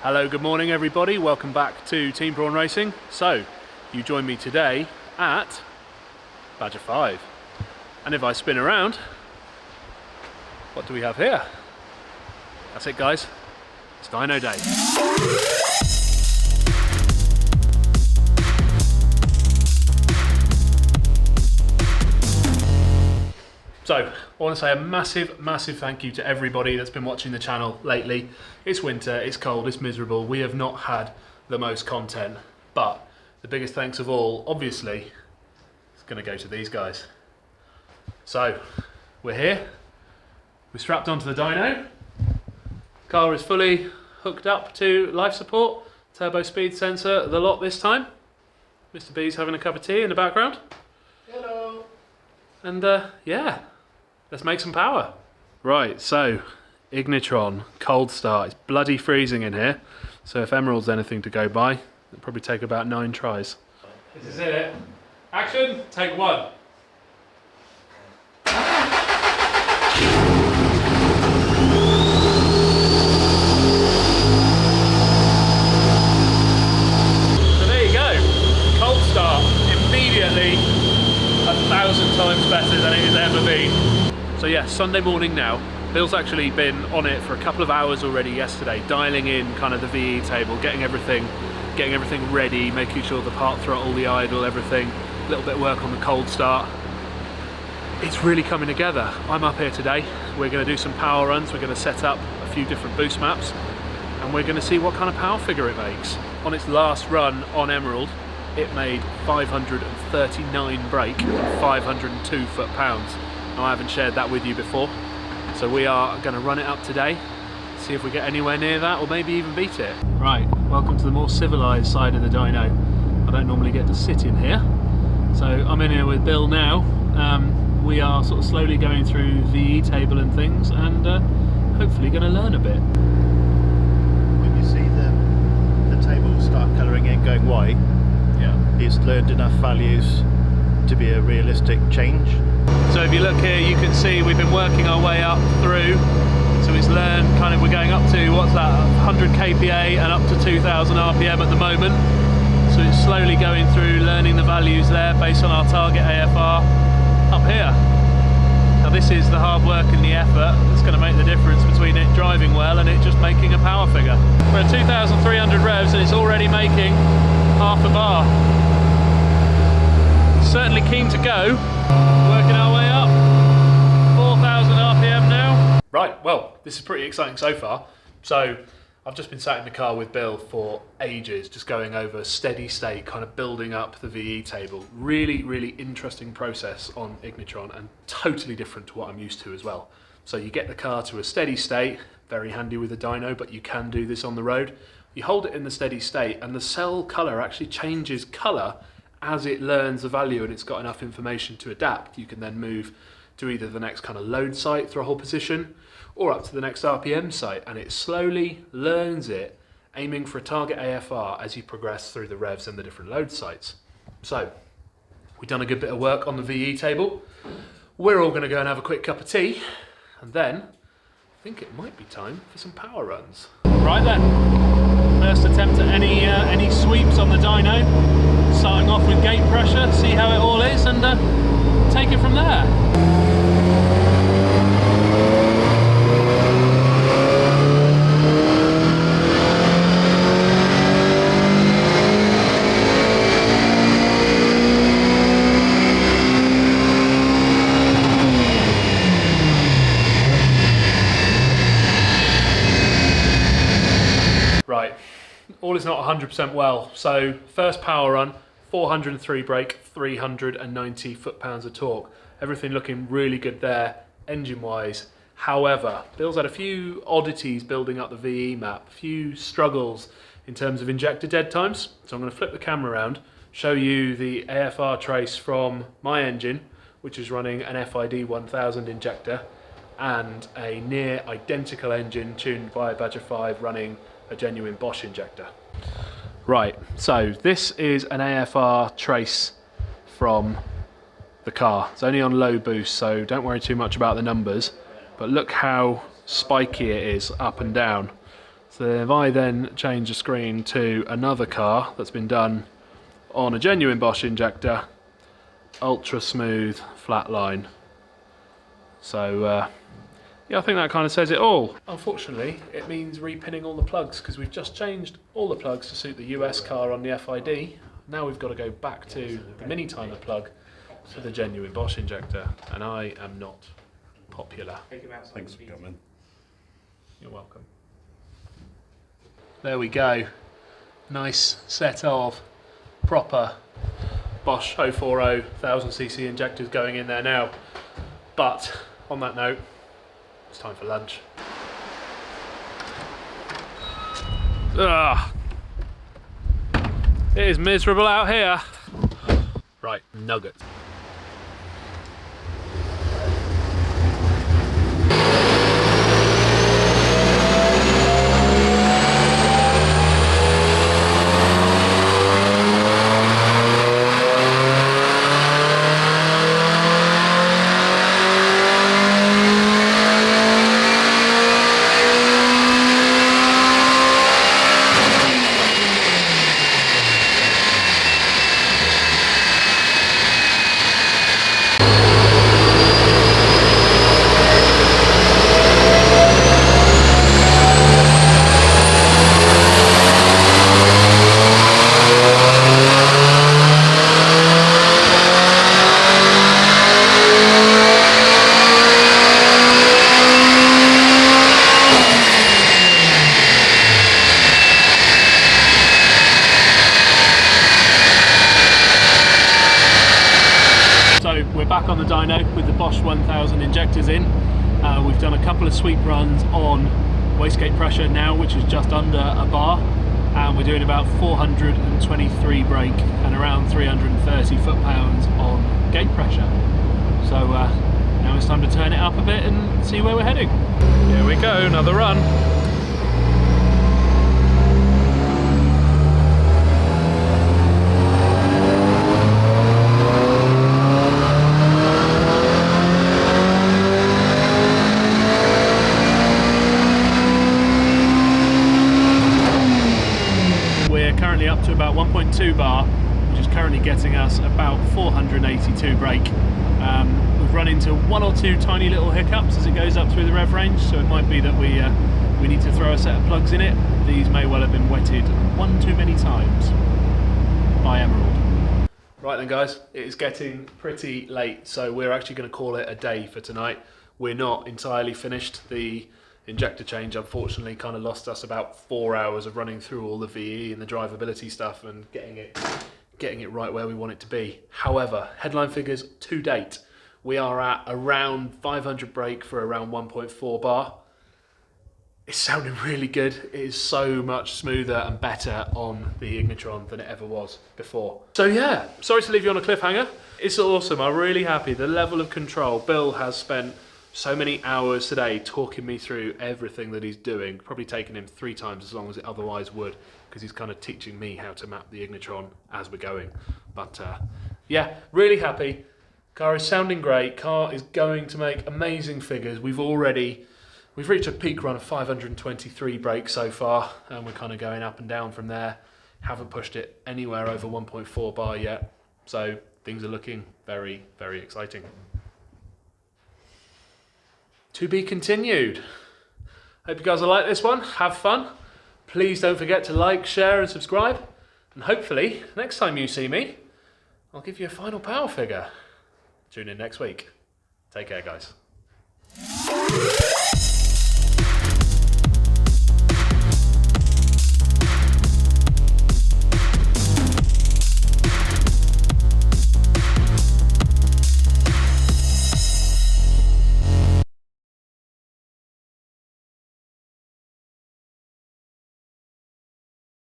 Hello, good morning everybody, welcome back to Team Prawn Racing. So, you join me today at Badger 5. And if I spin around, what do we have here? That's it guys, it's Dyno Day. So, I want to say a massive thank you to everybody that's been watching the channel lately. It's winter, it's cold, it's miserable. We have not had the most content, but the biggest thanks of all, obviously, is going to go to these guys. So, we're here. We're strapped onto the dyno. Car is fully hooked up to life support, turbo speed sensor, the lot this time. Mr. B's having a cup of tea in the background. Hello. And yeah. Let's make some power. Right, so Ignitron, cold start. It's bloody freezing in here. So if Emerald's anything to go by, it'll probably take about 9 tries. This is it. Action, take 1. So there you go. Cold start. Immediately 1,000 times better than it has ever been. So yeah, Sunday morning now. Bill's actually been on it for a couple of hours already yesterday, dialing in kind of the VE table, getting everything ready, making sure the part throttle, the idle, everything, a little bit of work on the cold start. It's really coming together. I'm up here today. We're going to do some power runs. We're going to set up a few different boost maps and we're going to see what kind of power figure it makes. On its last run on Emerald, it made 539 brake and 502 foot-pounds. I haven't shared that with you before, so we are going to run it up today, see if we get anywhere near that or maybe even beat it. Right, welcome to the more civilised side of the dyno. I don't normally get to sit in here, so I'm in here with Bill now. We are sort of slowly going through VE table and things and hopefully going to learn a bit. When you see the table start colouring in going white, yeah, it's learned enough values to be a realistic change. So if you look here, you can see we've been working our way up through. So it's learned kind of, we're going up to, what's that, 100 kPa and up to 2000 RPM at the moment. So it's slowly going through, learning the values there based on our target AFR up here. Now this is the hard work and the effort that's going to make the difference between it driving well and it just making a power figure. We're at 2,300 revs and it's already making half a bar. Certainly keen to go. Working our way up. 4,000 RPM now. Right, well, this is pretty exciting so far. So I've just been sat in the car with Bill for ages, just going over steady state, kind of building up the VE table. Really interesting process on Ignitron and totally different to what I'm used to as well. So you get the car to a steady state, very handy with a dyno, but you can do this on the road. You hold it in the steady state and the cell color actually changes color as it learns the value and it's got enough information to adapt. You can then move to either the next kind of load site throttle position or up to the next RPM site, and it slowly learns it, aiming for a target AFR as you progress through the revs and the different load sites. So we've done a good bit of work on the VE table. We're all going to go and have a quick cup of tea and then I think it might be time for some power runs. Right then, first attempt at any sweeps on the dyno. Starting off with gate pressure, see how it all is and take it from there. Right, all is not 100% well. So first power run, 403 brake, 390 foot-pounds of torque. Everything looking really good there, engine-wise. However, Bill's had a few oddities building up the VE map, a few struggles in terms of injector dead times. So I'm going to flip the camera around, show you the AFR trace from my engine, which is running an FID 1000 injector, and a near identical engine tuned by a Badger 5 running a genuine Bosch injector. Right, so this is an AFR trace from the car. It's only on low boost, so don't worry too much about the numbers, but look how spiky it is up and down. So if I then change the screen to another car that's been done on a genuine Bosch injector, ultra smooth, flat line. So yeah, I think that kind of says it all. Unfortunately, it means repinning all the plugs because we've just changed all the plugs to suit the US car on the FID. Now we've got to go back to the mini timer plug for the genuine Bosch injector, and I am not popular. Thanks for coming. You're welcome. There we go. Nice set of proper Bosch 040 1000cc injectors going in there now. But on that note, it's time for lunch. Ugh. It is miserable out here. Right, nuggets. We're back on the dyno with the Bosch 1000 injectors in. We've done a couple of sweep runs on wastegate pressure now, which is just under a bar, and we're doing about 423 brake and around 330 foot-pounds on gate pressure. So now it's time to turn it up a bit and see where we're heading. Here we go, another run. Up to about 1.2 bar, which is currently getting us about 482 brake. We've run into one or two tiny little hiccups as it goes up through the rev range, so it might be that we need to throw a set of plugs in it. These may well have been wetted one too many times by Emerald. Right then guys, it is getting pretty late, so we're actually going to call it a day for tonight. We're not entirely finished. The injector change unfortunately kind of lost us about 4 hours of running through all the VE and the drivability stuff and getting it right where we want it to be. However, headline figures to date, we are at around 500 brake for around 1.4 bar. It's sounding really good. It is so much smoother and better on the Ignitron than it ever was before. So yeah, sorry to leave you on a cliffhanger. It's awesome. I'm really happy. The level of control. Bill has spent so many hours today talking me through everything that he's doing. Probably taken him 3 times as long as it otherwise would, because he's kind of teaching me how to map the Ignitron as we're going. But yeah, really happy. Car is sounding great. Car is going to make amazing figures. We've reached a peak run of 523 brake so far, and we're kind of going up and down from there. Haven't pushed it anywhere over 1.4 bar yet, so things are looking very, very exciting. To be continued. Hope you guys will like this one. Have fun. Please don't forget to like, share and subscribe. And hopefully, next time you see me, I'll give you a final power figure. Tune in next week. Take care, guys.